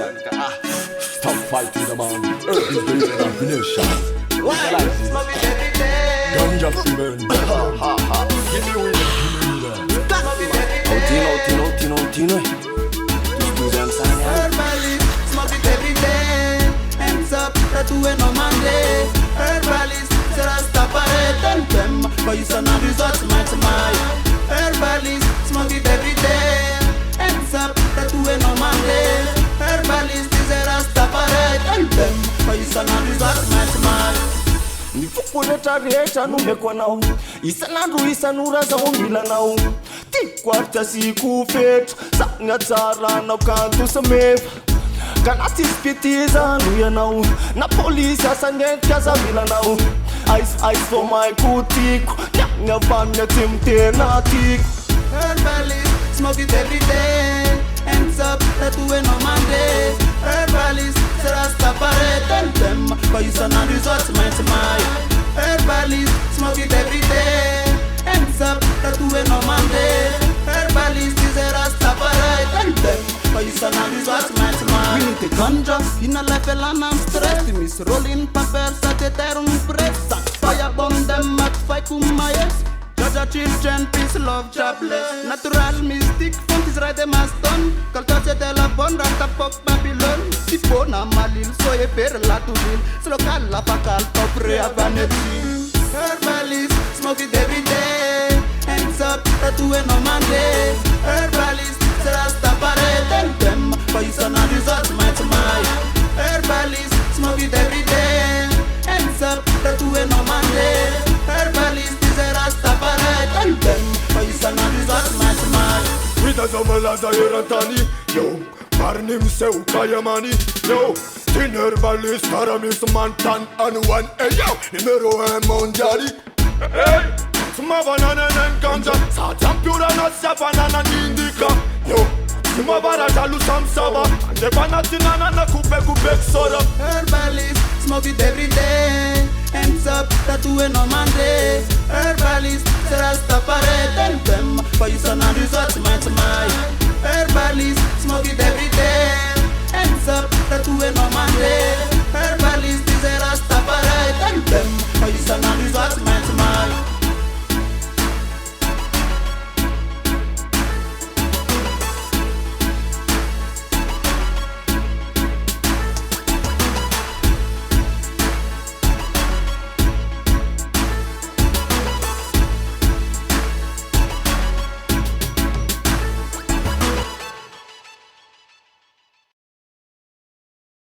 nation. Stop fighting the man. Earth is the combination. Why? Smoke it every day. Ganja fever. Give me weed. Smoke it every day. Herbally, smoke it every day. Hands up, that we no man day. Herbalist, c'est Rastafari, tell them. But you son of results, my. Herbalist, smoke it every day. Hands up, that we no man day. Herbalist, c'est Rastafari, tell them. But you son of results, my. Nifukuleta rieta numekwa nao Isanandu isanura za ungila nao Tikwarta siku fetu Sanya tsara na ukantu samefu Kanati spitiza nuya nao Na polisi asanyetka za vila nao Ice for my kutiku Nyanya vanya timte na tiku Herbalist, smoke it every day. Hands up, that we no man day. Herbalist, c'est Rastafari, tell them. But you son of results, my. Herbalist, smoke it every day. Hands up, that we no man day. Herbalist, c'est Rastafari, tell them. But you son of results, my. We need the ganja, in a level and I'm stressed. Miss rolling papers at the term press. Fire bomb them at fight kumayes. Jaja children, peace, love, jobless. Natural mystic, font is right, they must done. Culture se telephone, rata pok Babylon. Si pona malil, so ye per la to deal. Slocal la pakal, popre abaneti. Herbalist, smoke it every day. Hands up, that we no man day. Herbalist, c'est Rastafari, tell them. But you son of results, my. Herbalist, smoke it every day. Hands up, that we no man day. Herbalist, c'est Rastafari, tell them. But you son of results, my. Wita zamala za yerantani. Yo, parnim se ukayamani. Yo, tin herbalist Aramis Mantan and one. Hey yo, numero 1 mondiali. Hey, suma banana and ganja. Sa champura na sa banana indica. Yo, suma barata lu sam saba. Ande banatina na coupe soda. Herbalist, smoke it every day. Hands up, that we no man day. Herbalist,